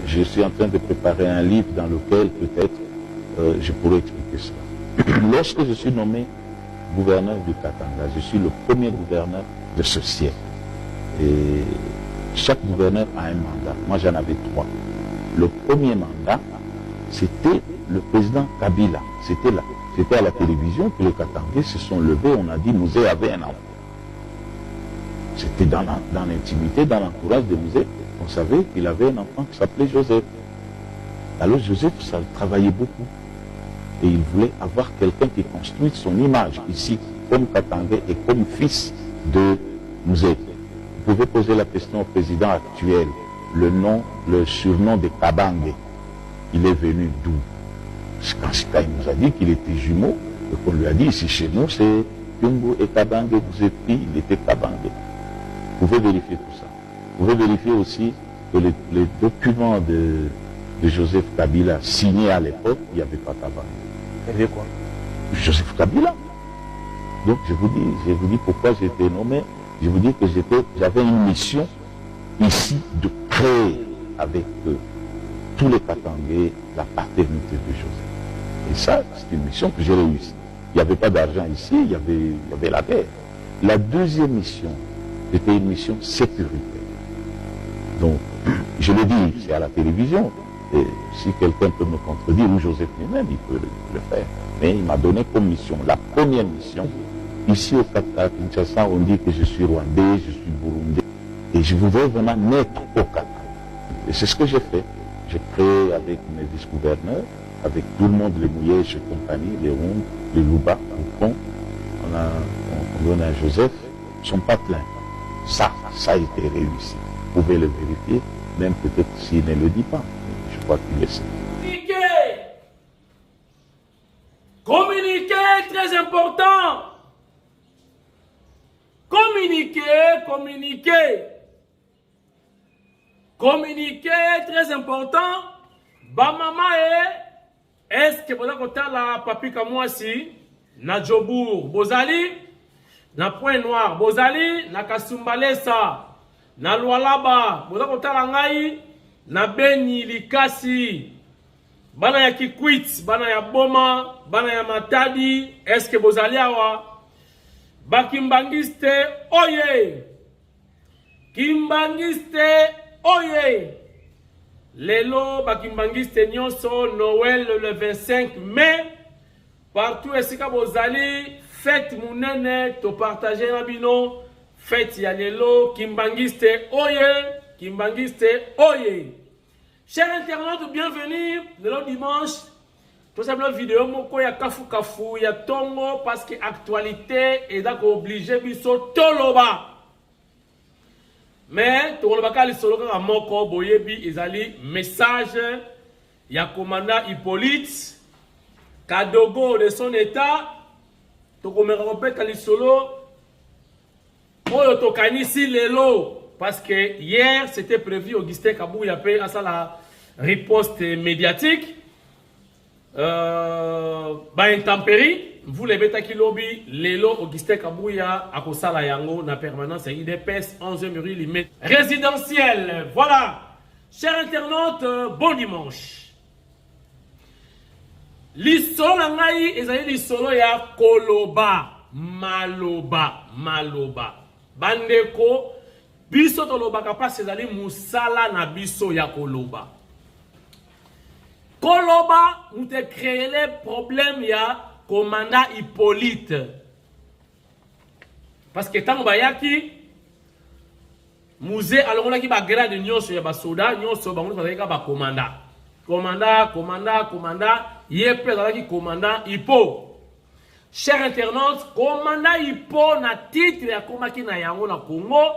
je suis en train de préparer un livre dans lequel peut-être je pourrais expliquer cela. Lorsque je suis nommé gouverneur du Katanga, je suis le premier gouverneur de ce siècle. Et chaque gouverneur a un mandat. Moi, j'en avais 3. Le premier mandat, c'était le président Kabila. C'était à la télévision que les Katangais se sont levés. On a dit Mouzé avait un enfant. C'était dans l'intimité, dans l'entourage de Mouzé. On savait qu'il avait un enfant qui s'appelait Joseph. Alors Joseph, ça travaillait beaucoup. Et il voulait avoir quelqu'un qui construise son image ici, comme Katangais et comme fils de Mouzé. Vous pouvez poser la question au président actuel. Le surnom de Kabange, il est venu d'où? Quand il nous a dit qu'il était jumeau, et qu'on lui a dit ici chez nous, c'est Yungu et Kabange, vous êtes pris, il était Kabange. Vous pouvez vérifier tout ça. Vous pouvez vérifier aussi que les documents de Joseph Kabila signés à l'époque, il n'y avait pas Kabange. Il y avait quoi? Joseph Kabila. Donc je vous dis pourquoi j'ai été nommé. Je vous dis que j'avais une mission ici de créer avec tous les Katangais la paternité de Joseph. Et ça, c'est une mission que j'ai réussi. Il n'y avait pas d'argent ici, il y avait la guerre. La deuxième mission, c'était une mission sécuritaire. Donc, je le dis, c'est à la télévision. Et si quelqu'un peut me contredire, ou Joseph lui-même, il peut le faire. Mais il m'a donné comme mission, la première mission. Ici au Kinshasa, on dit que je suis rwandais, je suis burundais. Et je voudrais vraiment naître au Qatar. Et c'est ce que j'ai fait. J'ai créé avec mes vice-gouverneurs, avec tout le monde, les Mouyèges et compagnie, les Rondes, les Louba, Koukon. On donne à Joseph son patelin. Ça a été réussi. Vous pouvez le vérifier, même peut-être s'il ne le dit pas. Je crois qu'il le sait. Communiquer, très important. Communiquer, très important. Ba mama est-ce que vous avez la papi comme moi si na Djobour Bozali, na Point Noir Bozali, na Kasumbalesa, na Lualaba, vous avez la ngai, na Beni Likasi, bana ya Kikwit, bana ya Boma, bana ya Matadi, est-ce que Bozali awa? Bakimbangiste oye! Kimbangiste oye! Lelo Bakimbangiste nyonso Noël le 25 mai. Partout esika bozali, fête munene to partager na bino. Fête ya lelo Kimbangiste oye! Kimbangiste oye! Chers internautes, bienvenue le dimanche. Tout simplement vidéo moko ya kafu ya tongo parce que actualité est d'accord obligé biso toloba. Mais toloba ka li solo ka moko boyebi ezali message ya commandant Hippolyte Kadogo de son état to komera kopeta li solo oyo to kanisi lelo parce que hier c'était prévu Augustin Kabouya pe à ça la riposte médiatique. Intempérie, vous les bêta qui lobby, Lelo, Augustin Kabouya, Akosala Yango, na permanence, IDPS, 11e rue résidentiel. Voilà, chers internautes, bon dimanche. L'isolo ngai, ezali l'isolo ya Koloba, Maloba. Bandeko, biso toloba kapasi ezali musala na biso ya Koloba. Koloba, nous te créé les problèmes, il y a commandant Hippolyte. Parce que tant bayaki, musée, alors on a qui va grade nyonso ya basoda, nyonso bango bazalika ba commandant, yepe bazalaki commandant Hippo. Chers internautes, commandant Hippo na titre ya komaki na yango na Congo.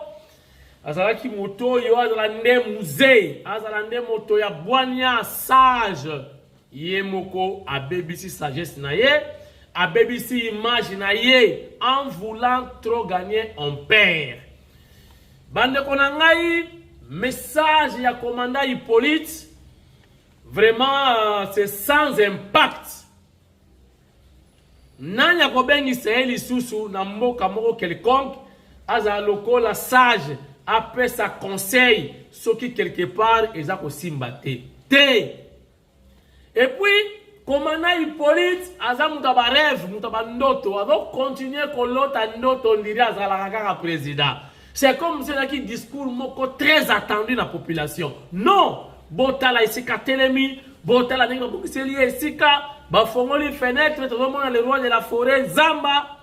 Azalaki moto yo azala nde musée, azala nde moto ya bwanya sage. Ye moko abebisi sagesse na ye, abebisi image na ye en voulant trop gagner en perd. Bande konangai message ya commandant Hippolyte vraiment c'est sans impact. Nanya kobengi seheli susu na mboka moko quelconque azala lokola sage après sa conseil, ce qui quelque part est à Simbaté. Et puis, commandant Hippolyte, Azamuta rêve, Mutaba Ndoto, alors continuer que l'autre Ndoto dirait à Zalakaka président. C'est comme c'est là qui discours moko très attendu dans la population. Non, Botala Isika Telemi, Botala Nengo Bukiseli Isika, Bafongoli fenêtre, tout le monde le roi de la forêt, Zamba.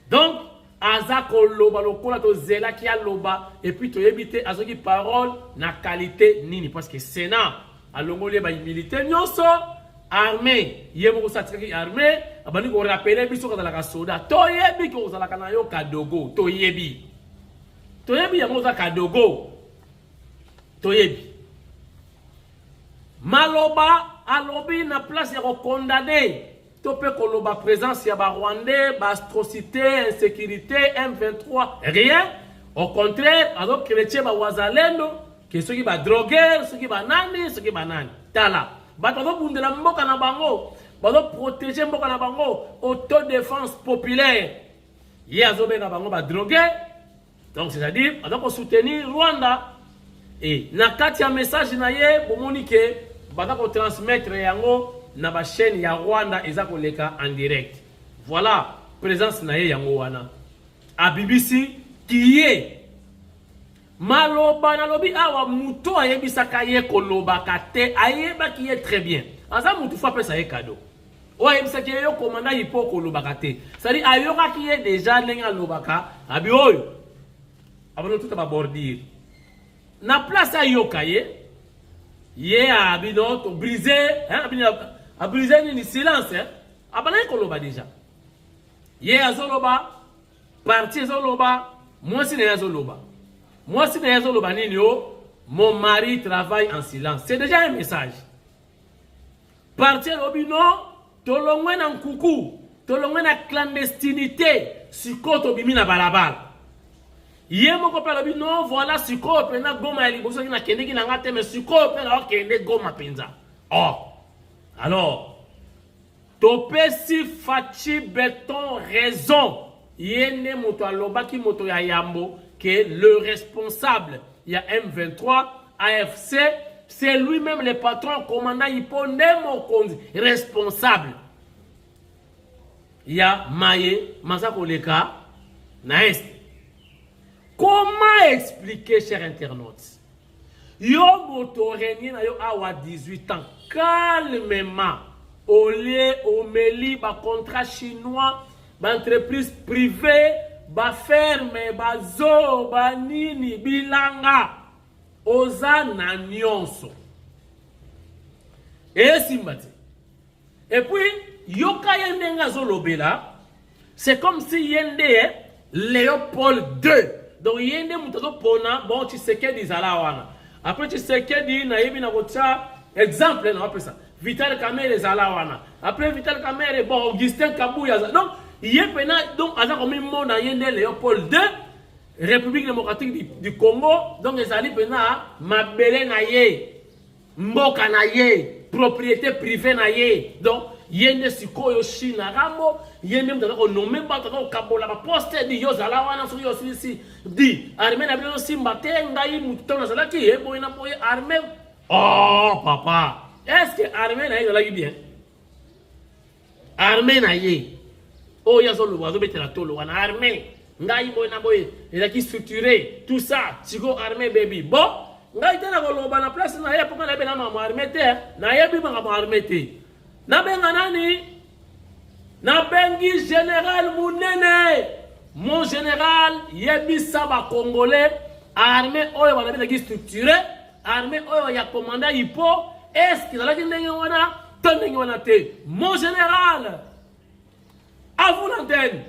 Donc, Azako loba lokola to zela qui a loba et puis to éviter azoki parole na qualité nini parce que Sénat a longolé ba militaire nyonso armée yemo ko satraki armée abani ko rappeler biso ka la soda to yebi ko za la kana yo kadogo to yebi yango za kadogo to yebi maloba alobi na place ya ko condamner topé koloba présence ya ba Rwandais, ba atrocité, insécurité, M23, rien. Au contraire, alors chrétien ba wazalendo, que ceux qui ba droguer, ceux qui ba nani, ceux qui ba nani. Tala. Ba to bundela mboka na bango, ba to protéger mboka na bango, autodéfense populaire. Hier zo benga bango ba droguer. Donc c'est-à-dire, on soutenir Rwanda. Et na kati ya message na ye bomoni ke ba ko transmettre yango na ba chaîne ya Rwanda eza koleka en direct. Voilà présence na ye yango wana. A BBC qui est maloba na lobi awa muto ayebisaka ye koloba kate ayeba qui est très bien. Aza mutu fa pesa ye cadeau. O ayebisaka ye yo commandant ipo koloba kate. C'est-à-dire ayoka qui est déjà lenga lobaka abi oyo. Abano tout ba bordir. Na place ayoka ye ye abino to briser hein a brisé ni silence hein abana koloba déjà ye azoloba parti azoloba moi si ne azoloba nini yo mon mari travaille en silence, c'est déjà un message. Parti lobino tolongwe na nkuku tolongwe na clandestinité sikoto bimi na balabala ye moko pe lobino voilà sikoto pe na goma ya liboso na kende ki na ngate mais sikoto pe na kende goma penza. Oh alors, Topesi Fachi Beton raison. Yene moto aloba ki moto ya Yambo que le responsable ya M23 AFC c'est lui-même le patron commandant Iponde Mokonzi responsable. Ya Maye Masakoleka na est. Comment expliquer chers internautes? Yo moto régné na yo awa 18 ans calmement au lieu au meli ba contrat chinois ba entreprise privée ba ferme ba zo ba nini bilanga oza na nyonso et simbati et puis yoka yende nga zo lobela c'est comme si yende Léopold II donc yende mutazo pona bon tu sais que dizala wana. Après, tu sais que dit naïbi na kocha exemple na appelle ça. Vital Kamerhe zalawana. Après Vital Kamerhe bon Augustin Kabouya. Donc il est pena donc aza comme monde na yende Léopold II République démocratique du Congo donc ezali pena mabele na ye mboka na ye propriété privée na ye donc yende sikoyo China rambo yende mutaka nommé bataka kabola ba poste di yo zalawana so yo si di armée na bilo simba tenga yi mutona zalaki e boina boye armée. Oh papa, est-ce que armée na yo bien armée na ye oh ya zo lo wazo betela tolo wana armée ngai boina boye ezaki structuré tout ça siko armée baby bon ngai tena ko loba na place na ye poko na be na ma armée te na ye bi ma armée te na benga nani na bengi général Munene mon général yebi saba congolais armée oyo wana be structuré armée oyo ya commandant Ipo est-ce que la ndenge wana tondenge wana te mon général à vous l'antenne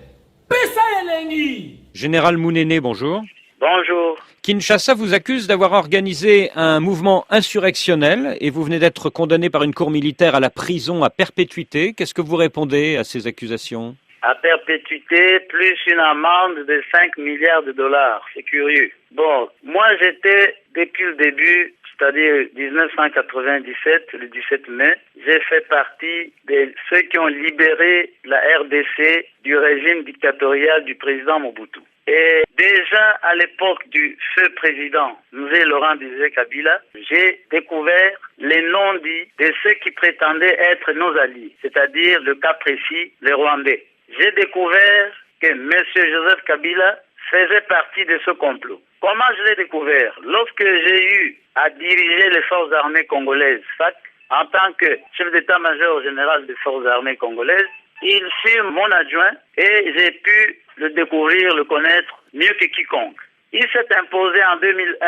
pesa elengi. Général Munene, bonjour. Bonjour. Kinshasa vous accuse d'avoir organisé un mouvement insurrectionnel et vous venez d'être condamné par une cour militaire à la prison à perpétuité. Qu'est-ce que vous répondez à ces accusations? À perpétuité, plus une amende de 5 milliards de dollars. C'est curieux. Bon, moi j'étais depuis le début, c'est-à-dire 1997, le 17 mai, j'ai fait partie de ceux qui ont libéré la RDC du régime dictatorial du président Mobutu. Et déjà à l'époque du feu président Mzee Laurent Désiré Kabila, j'ai découvert les noms dits de ceux qui prétendaient être nos alliés, c'est-à-dire le cas précis, les Rwandais. J'ai découvert que M. Joseph Kabila faisait partie de ce complot. Comment je l'ai découvert? Lorsque j'ai eu à diriger les forces armées congolaises, FAC, en tant que chef d'état-major général des forces armées congolaises, il fut mon adjoint et j'ai pu le découvrir, le connaître mieux que quiconque. Il s'est imposé en 2001,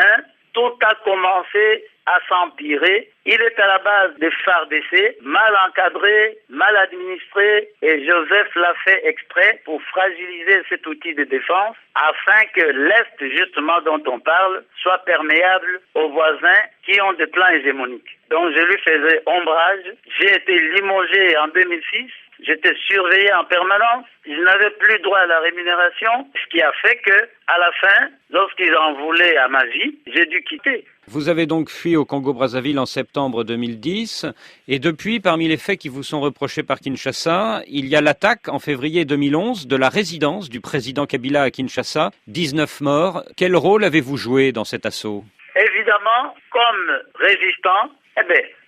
tout a commencé à s'empirer. Il est à la base des FARDC, mal encadré, mal administré, et Joseph l'a fait exprès pour fragiliser cet outil de défense afin que l'Est, justement, dont on parle, soit perméable aux voisins qui ont des plans hégémoniques. Donc je lui faisais ombrage. J'ai été limogé en 2006. J'étais surveillé en permanence. Je n'avais plus droit à la rémunération, ce qui a fait que, à la fin, lorsqu'ils en voulaient à ma vie, j'ai dû quitter. Vous avez donc fui au Congo-Brazzaville en septembre 2010 et depuis, parmi les faits qui vous sont reprochés par Kinshasa, il y a l'attaque en février 2011 de la résidence du président Kabila à Kinshasa, 19 morts. Quel rôle avez-vous joué dans cet assaut? Évidemment, comme résistant,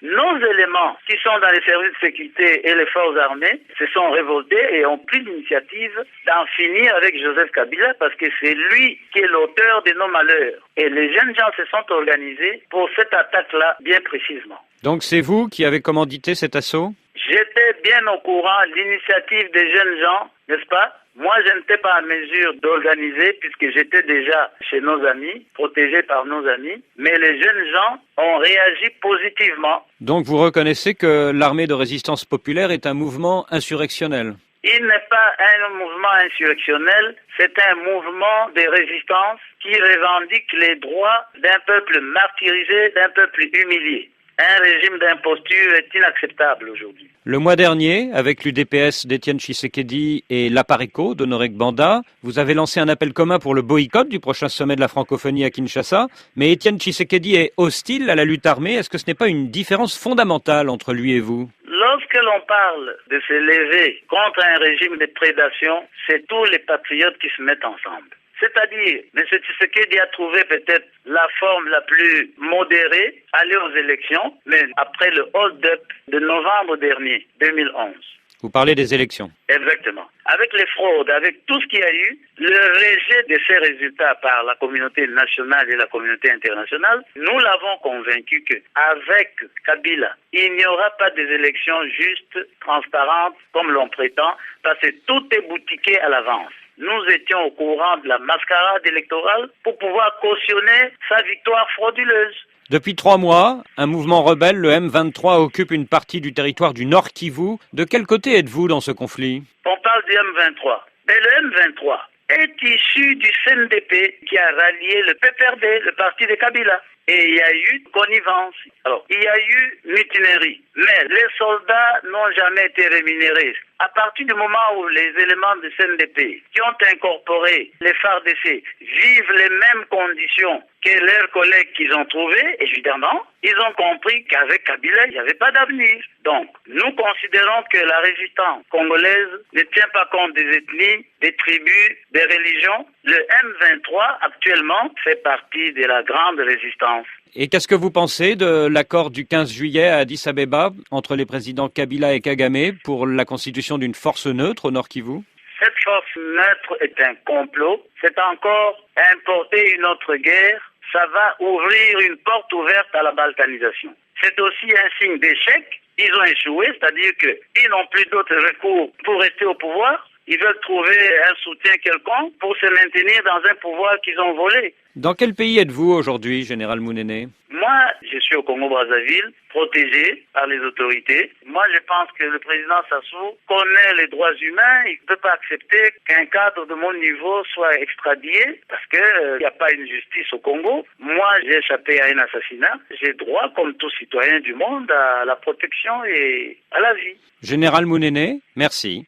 nos éléments qui sont dans les services de sécurité et les forces armées se sont révoltés et ont pris l'initiative d'en finir avec Joseph Kabila parce que c'est lui qui est l'auteur de nos malheurs. Et les jeunes gens se sont organisés pour cette attaque-là bien précisément. Donc c'est vous qui avez commandité cet assaut? J'étais bien au courant de l'initiative des jeunes gens, n'est-ce pas? Moi, je n'étais pas en mesure d'organiser puisque j'étais déjà chez nos amis, protégé par nos amis. Mais les jeunes gens ont réagi positivement. Donc vous reconnaissez que l'armée de résistance populaire est un mouvement insurrectionnel? Il n'est pas un mouvement insurrectionnel, c'est un mouvement de résistance qui revendique les droits d'un peuple martyrisé, d'un peuple humilié. Un régime d'imposture est inacceptable aujourd'hui. Le mois dernier, avec l'UDPS d'Étienne Tshisekedi et l'Apareco d'Honoré Gbanda, vous avez lancé un appel commun pour le boycott du prochain sommet de la francophonie à Kinshasa. Mais Étienne Tshisekedi est hostile à la lutte armée. Est-ce que ce n'est pas une différence fondamentale entre lui et vous? Lorsque l'on parle de se lever contre un régime de prédation, c'est tous les patriotes qui se mettent ensemble. C'est-à-dire, M. Tshisekedi a trouvé peut-être la forme la plus modérée, aller aux élections, mais après le hold-up de novembre dernier, 2011. Vous parlez des élections. Exactement. Avec les fraudes, avec tout ce qu'il y a eu, le rejet de ces résultats par la communauté nationale et la communauté internationale, nous l'avons convaincu qu'avec Kabila, il n'y aura pas des élections justes, transparentes, comme l'on prétend, parce que tout est boutiqué à l'avance. Nous étions au courant de la mascarade électorale pour pouvoir cautionner sa victoire frauduleuse. Depuis 3 mois, un mouvement rebelle, le M23, occupe une partie du territoire du Nord Kivu. De quel côté êtes-vous dans ce conflit? On parle du M23. Mais le M23 est issu du CNDP qui a rallié le PPRD, le parti de Kabila. Et il y a eu connivence. Alors, il y a eu mutinerie. Mais les soldats n'ont jamais été rémunérés. À partir du moment où les éléments du CNDP qui ont incorporé les FARDC vivent les mêmes conditions que leurs collègues qu'ils ont trouvés, évidemment, ils ont compris qu'avec Kabila, il n'y avait pas d'avenir. Donc, nous considérons que la résistance congolaise ne tient pas compte des ethnies, des tribus, des religions. Le M23, actuellement, fait partie de la grande résistance. Et qu'est-ce que vous pensez de l'accord du 15 juillet à Addis Abeba entre les présidents Kabila et Kagame pour la constitution d'une force neutre au Nord Kivu? Cette force neutre est un complot. C'est encore importer une autre guerre. Ça va ouvrir une porte ouverte à la balkanisation. C'est aussi un signe d'échec. Ils ont échoué, c'est-à-dire qu'ils n'ont plus d'autres recours pour rester au pouvoir. Ils veulent trouver un soutien quelconque pour se maintenir dans un pouvoir qu'ils ont volé. Dans quel pays êtes-vous aujourd'hui, Général Mounene? Moi, je suis au Congo-Brazzaville, protégé par les autorités. Moi, je pense que le président Sassou connaît les droits humains. Il ne peut pas accepter qu'un cadre de mon niveau soit extradé parce qu'il n'y a pas une justice au Congo. Moi, j'ai échappé à un assassinat. J'ai droit, comme tout citoyen du monde, à la protection et à la vie. Général Mounene, merci.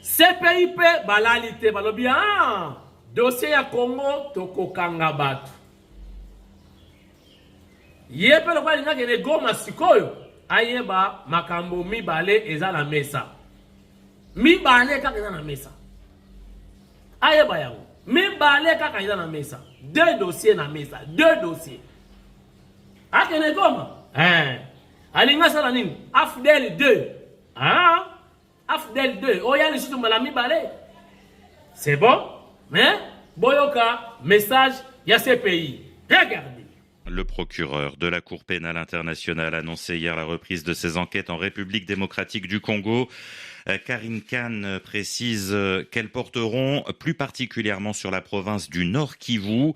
CPIP balali te balobi dossier ya Congo tokokanga bato ye pe lokwa linga kene Goma sikoyo ayeba makambo mibale eza na mesa mibale kaka eza na mesa ayeba yango mibale kaka eza na mesa. 2 dossiers na mesa, 2 dossiers. Akene koma? Alinga sala nini? Afdel 2. Afdel 2. Oya li sutu mala mibale. C'est bon? Mais boyoka message ya CPI. Regardez. Le procureur de la Cour pénale internationale a annoncé hier la reprise de ses enquêtes en République démocratique du Congo. Karine Kane précise qu'elles porteront plus particulièrement sur la province du Nord Kivu.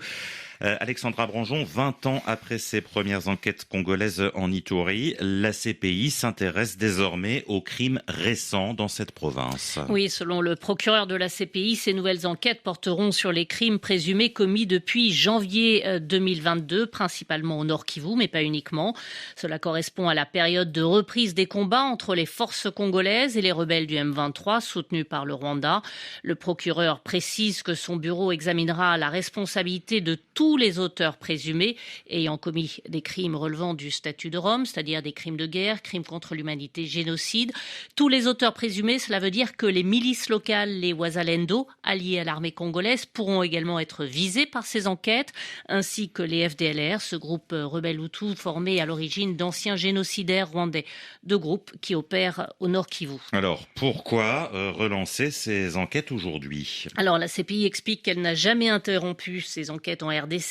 Alexandra Branjon, 20 ans après ses premières enquêtes congolaises en Ituri, la CPI s'intéresse désormais aux crimes récents dans cette province. Oui, selon le procureur de la CPI, ces nouvelles enquêtes porteront sur les crimes présumés commis depuis janvier 2022, principalement au Nord Kivu, mais pas uniquement. Cela correspond à la période de reprise des combats entre les forces congolaises et les rebelles du M23, soutenus par le Rwanda. Le procureur précise que son bureau examinera la responsabilité de tous les auteurs présumés ayant commis des crimes relevant du statut de Rome, c'est-à-dire des crimes de guerre, crimes contre l'humanité, génocide. Tous les auteurs présumés, cela veut dire que les milices locales, les Wazalendo, alliés à l'armée congolaise, pourront également être visés par ces enquêtes, ainsi que les FDLR, ce groupe rebelle Hutu formé à l'origine d'anciens génocidaires rwandais, 2 groupes qui opèrent au Nord Kivu. Alors, pourquoi relancer ces enquêtes aujourd'hui? Alors, la CPI explique qu'elle n'a jamais interrompu ces enquêtes en RDC.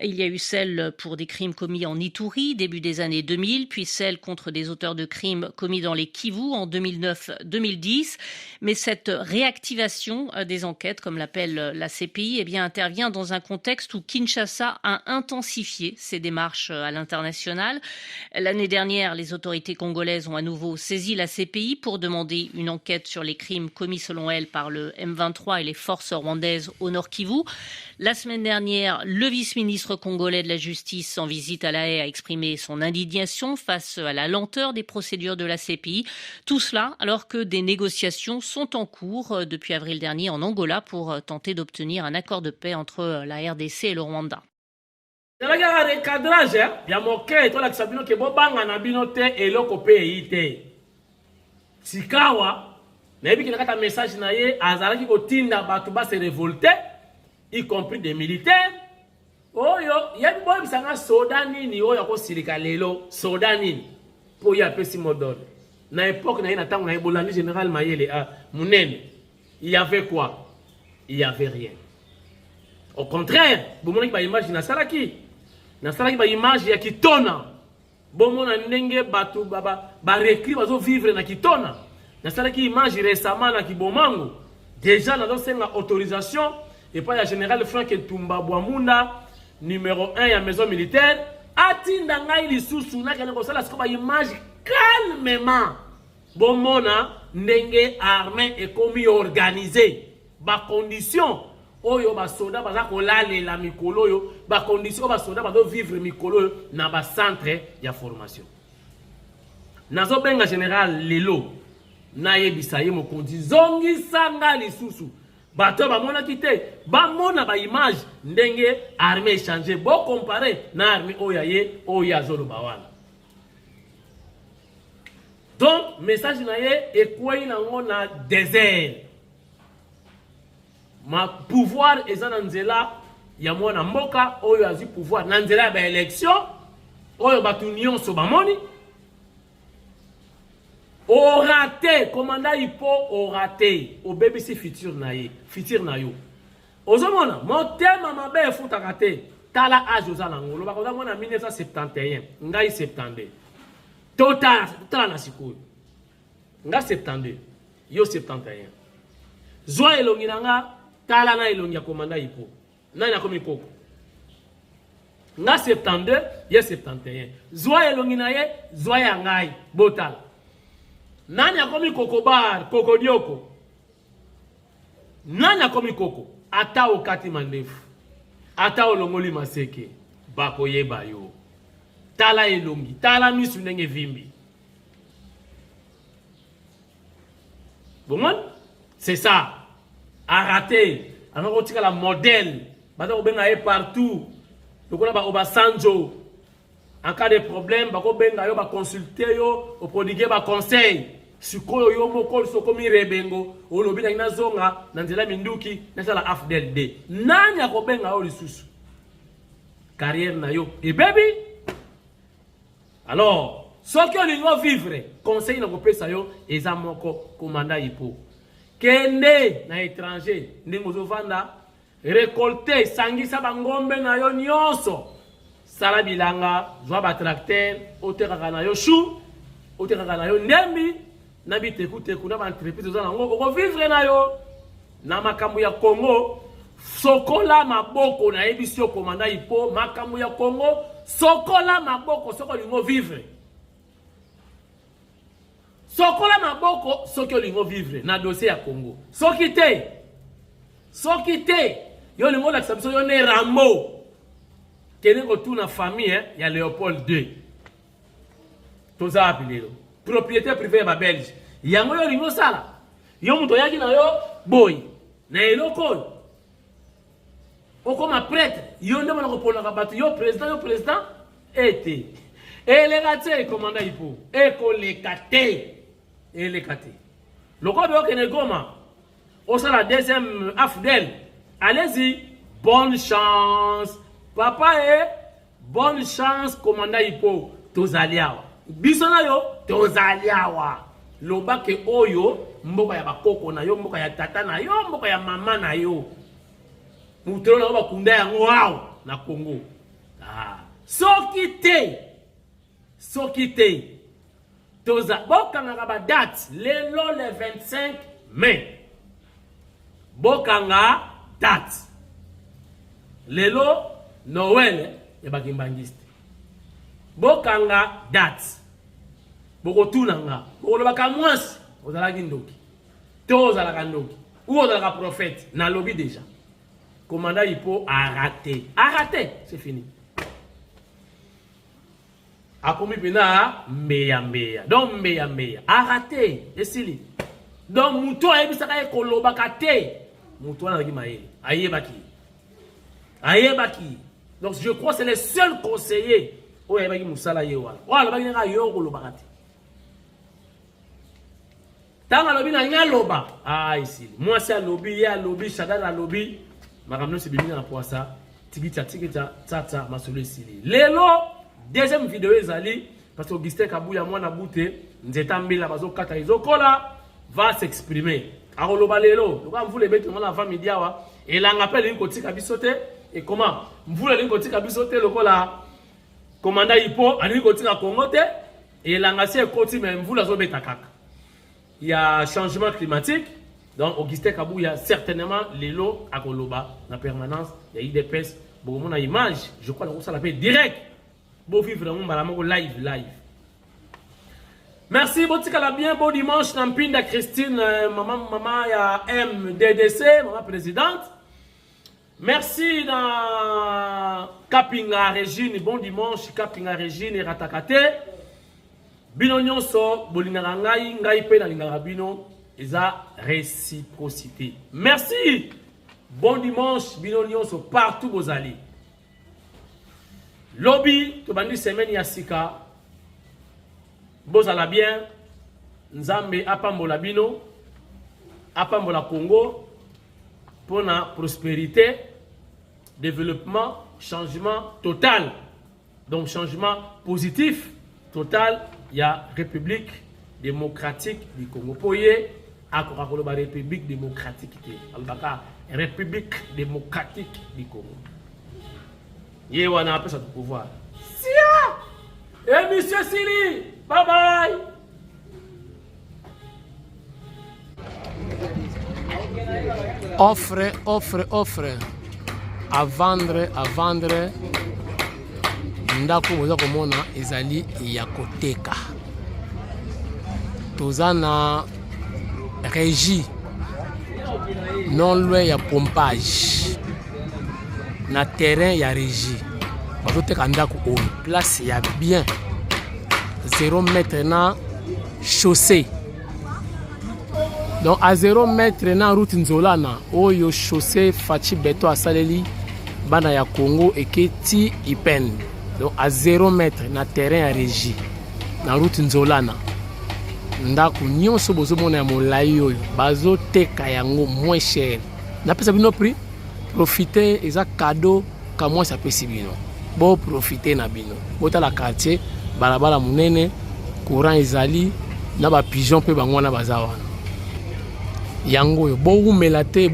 Il y a eu celle pour des crimes commis en Ituri, début des années 2000, puis celle contre des auteurs de crimes commis dans les Kivu en 2009-2010. Mais cette réactivation des enquêtes, comme l'appelle la CPI, intervient dans un contexte où Kinshasa a intensifié ses démarches à l'international. L'année dernière, les autorités congolaises ont à nouveau saisi la CPI pour demander une enquête sur les crimes commis selon elles par le M23 et les forces rwandaises au Nord Kivu. La semaine dernière, le vice-ministre congolais de la Justice en visite à La Haye a exprimé son indignation face à la lenteur des procédures de la CPI. Tout cela alors que des négociations sont en cours depuis avril dernier en Angola pour tenter d'obtenir un accord de paix entre la RDC et le Rwanda. Y compris des militaires. Oyo, yabi boy bisanga soda nini oyo ko silika lelo, soda nini po ya pesi modone. Na époque na tango na Bolandi général Mayele a munene. Il y avait quoi? Il y avait rien. Au contraire, bomona ba image na salaki. Na salaki ba image ya kitona. Bomona ndenge batu baba ba récrit bazo vivre na kitona. Na salaki image récemment na kibomango. Déjà na do senga autorisation. Et pas le général Frank Tumba Bouamunda, numéro 1 à maison militaire, atinda ngai lisusu na kana kosala sikoba image calmement. Bon mona ndenge armée et commis organisé. Ba condition oyo ba soda ba kolale la mikolo yo, ba condition ba soda ba do vivre mikolo na ba centre ya formation. Nazo benga général lelo na yebisa ye mokonzi zongi sanga lisusu. Bato ba mona kite, ba mona ba image ndenge armée changer, bo comparer na armée oyaye oya zolo bawana. Donc message na ye ekwei nango na désert. Ma pouvoir ezana nzela ya mwana mboka oyo azi pouvoir na nzela ba élection oyo batu nyonso ba moni. Au raté, commandant Hippo, au raté, au BBC futur naïe, futur naïo. Ozomona, mon thème à ma belle fout à raté. Tala âge aux anangolo, bah quand on a 1971, ngai 72. Total na sikou. Nga 72, yo 71. Zoa elongi nanga, tala na elongi ya commandant Hippo. Na na komi koko. Nga 72, ye 71. Zoa elongi na ye, zoa ya ngai, botal. Nani akomi kokobar, kokodioko. Nani akomi koko. Ata okati mandefu. Ata olongoli maseke. Bako yeba yo. Tala elongi. Tala misu nenge vimbi. Bon, c'est ça. Arrêtez. Alors on tire la modèle. Bado benga partout. Donc on a Obasanjo. En cas de problème, bako benga yo ba consulter yo, au prodiguer ba conseil. sikoyo yo moko sokomi rebengo olobi na nazonga na nzela minduki na sala afdel de nani akobenga yo lisusu carrière na yo ebebi. Alors soki olingo vivre conseil na kopesa yo eza moko commandant Hippo kende na étranger ndenge ozovanda récolter sangisa bangombe na yo nyonso sala bilanga zwa ba tracteur otekaka na yo chou otekaka na yo ndembi na bitekuteku na ba entreprise oza nango okovivre na yo na makambo ya Congo sokola maboko na yebisi yo commandant Hippo makambo ya Congo sokola maboko soko lingo vivre sokola maboko soki olingo vivre na dossier ya Congo soki te yo lingo lakisa biso yo ne Rambo kene kotuna famille ya Léopold II toza api lelo propriété privée ya Belge yango yo lingo sala yo muto yaki na yo boy na eloko oyo okoma prêtre yo nde mona kopolaka bato yo président ete eleka te commandant Hippo ekoleka te eleka te lokobe okene Goma osala deuxième afdel allez-y bonne chance papa bonne chance commandant Hippo tozali awa biso na yo tozali awa lobake oyo mboka ya bakoko na yo mboka ya tata na yo mboka ya mama na yo mutelo na yo bakunda yango awa na Congo soki te toza bokanga ba date lelo le 25 mai bokanga date lelo Noël ya bakimbangiste bokanga date bokotunanga bokolobaka mwasi ozalaki ndoki to ozalaka ndoki ou ozalaka prophète na lobi déjà commandant Hippo a raté c'est fini akomi pena mbeya donc mbeya a raté esili donc muto ayebisaka ekolobaka te muto wana azalaki mayele ayebaki donc je crois c'est le seul conseiller oyo ayebaki mosala ye wana oyo alobaki nanga yo kolobaka te tanga alobi na nga loba esili mwasi alobi ye alobi shadan alobi makambo nyonso ebimi na poasa tikita tata masolo esili lelo deuxième vidéo ezali parce que Augustin Kabuya mwana bute nzeta mbila bazokata ezokola va s'exprimer akoloba lelo loka mvula ebeti ngona avant midi awa elanga pe lingi kotika biso te et comment mvula lingi kotika biso te lokola commandant Hippo alingi kotika Congo te elanga si ekoti mais mvula zobeta kaka il y a changement climatique donc Augustin Kabuya certainement lelo akoloba na permanence il y a IDPS beaucoup na image je crois que ça l'appelle direct beau vivre mon live. Merci, botikala bien, bon dimanche, Nampinda Christine, maman ya MDDC, maman présidente. Merci dans Kapinga Régine, bon dimanche, Kapinga Régine, Ratakate. Bino nyonso, bolingaka ngai pe na lingaka bino, eza réciprocité. Merci, bon dimanche, bino nyonso, partout bozali. Lobby, to bandi semaine ya sika. Bozala bien. Nzambe apambola bino. Apambola Congo. Pour la prospérité, développement, changement total. Donc changement positif, total. Il y a République démocratique du Congo. Poye, akora République démocratique. République démocratique du Congo. Yé wana appelle ça de pouvoir. Sia! Et monsieur Sili, bye bye! Offre. À vendre. Ndako moza komona ezali ya koteka. Tozana régie non loin ya pompage. Na terrain ya régie bazoteka ndako oyo place ya bien 0 mètre na chaussée donc à 0 mètre na route nzolana oyo chaussée fachi beto asaleli bana ya Congo eketi ipen donc à 0 mètre na terrain ya régie na route nzolana ndako nyonso bozomona ya molai oyo bazoteka yango moins cher. Napesa bino prix, profiter eza cadeau ka mwasi apesi bino. Bo profiter na bino. Bota la quartier, balabala munene, courant ezali na ba pigeon pe bango na bazawa. Yango yo bo umela te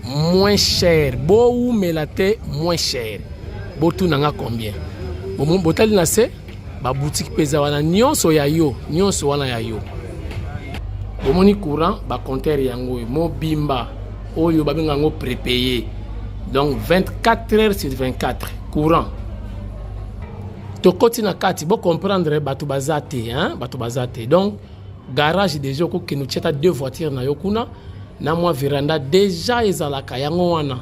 moins cher. Bo umela te moins cher. Bo tu nanga combien? Bo botali na se ba boutique peza wana nyonso ya yo, nyonso wana ya yo. Bo moni courant ba compteur yango yo mo bimba oyo ba benga ngo prépayé. Donc 24 heures sur 24 courant. To koti na kati bo comprendre batu bazate hein, batu bazate. Donc garage déjà ko ke nous tcheta 2 voitures na yo kuna na moi veranda déjà ezalaka yango wana.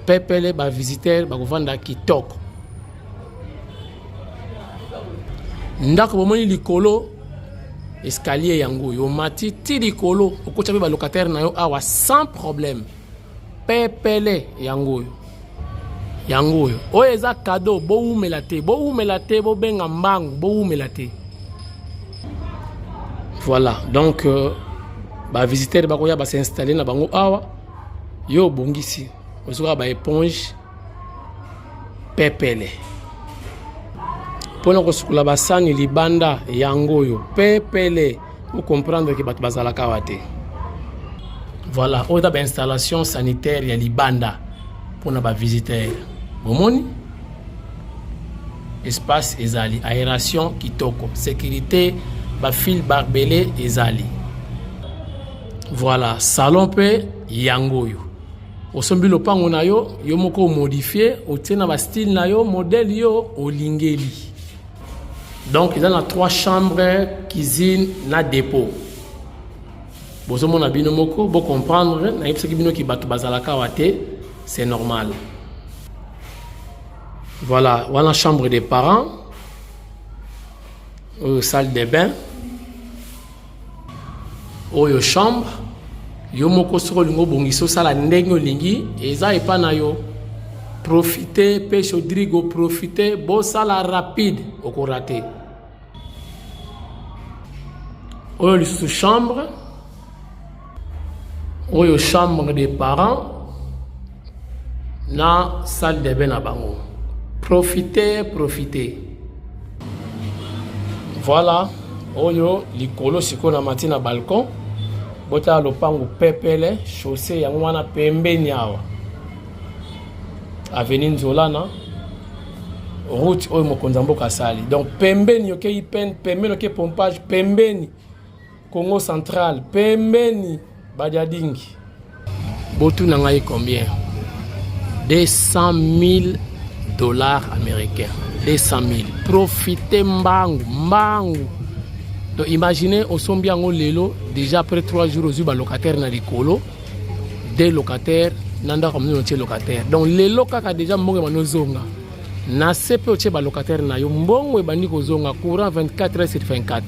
Pepele ba visiteur ba kovanda kitoko. Ndako bomoni likolo escalier yango yo mati ti likolo okocha pe ba locataire na yo awa sans problème. Pepele yango yo oyo eza cadeau bo umela te bo benga mbangu bo umela te. Voilà donc ba visiteur ba koya ba s'installer na bango awa yo bongisi ozoka ba éponge pepele pona kosukula basani libanda yango yo pepele pour comprendre que bat bazalaka wate. Voilà oda ba installation sanitaire ya libanda pona ba visiteur bomoni espace ezali aération kitoko sécurité ba fil barbelé ezali. Voilà salon pe yango yo osombi lopango na yo yo moko modifier otina ba style na yo modèle yo olingeli. Donc il y a 3 chambres, cuisine, na dépôt. Bozomo na bino moko, bo comprendre, na yebisa ki bino ki batu bazalaka wate, c'est normal. Voilà, voilà chambre des parents, salle de bain, oyo chambre, yo moko soko lingo bongiso sala ndenge olingi, eza epa na yo. Profitez, pêche Rodrigo, profitez, bon sala rapide, au raté. Oyo sous chambre, oyo chambre des parents, na salle de bain à bango. Profitez. Voilà, oyo likolo siko na matina balcon, bota lopango pepele, chaussée ya wana pembeni awa. Avenue Nzolana, route oyo mokonza mboka sali. Donc pembeni yoke ipen, pembeni yoke pompage, pembeni Congo central, pembeni Badiadingi. Botu na ngai combien? 200 000 $ américains. 200 000. Profitez mbangu. Donc imaginez au sombi yango lelo déjà après 3 jours aux locataires na likolo, des locataires nanda comme nous locataire. Donc les locataires déjà mbongo manozonga. Na sepe oche ba locataire na yo mbongo ebandi kozonga courant 24 heures sur 24.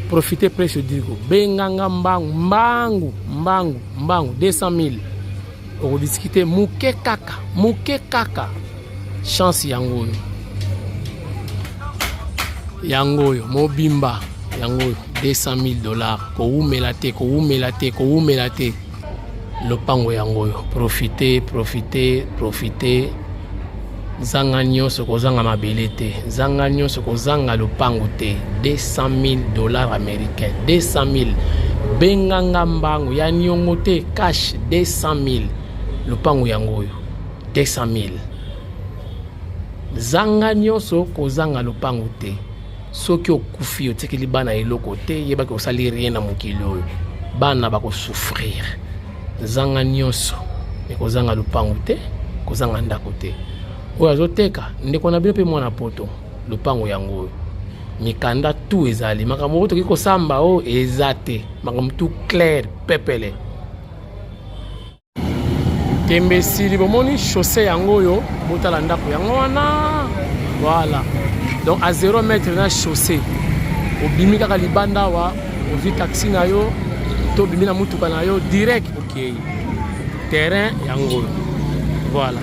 Profitez presque digo. Benganga mbangu 200 000. On discuter muke kaka. Chance yango yo mobimba yango 200 000 $. Ko umela te. Lopango yango yo profitez zanga nyonso kozanga mabele te zanga nyonso kozanga lopango te. 200 000 $ américains. 200 000 benganga mbango ya nyongo te cash 200 000 lopango yango yo 200 000 zanga nyonso kozanga lopango te. Soki okufi otekeli bana eloko te yeba ko sali rien na mokili oyo bana bako souffrir. Zanga nyonso ekozanga lupango te kozanga ndako te oyo azoteka ndeko na bino pe mwana poto lupango yango mikanda tu ezali makambo oyo toki kosamba o ezate makambo tu clair pepele tembesili bomoni chaussée yango oyo botala ndako yango wana. Voilà donc à 0 mètre na chaussée obimi kaka libanda wa ozi taxi na yo to bimi na mutuka na yo direct. Ok, terrain yango. Voilà.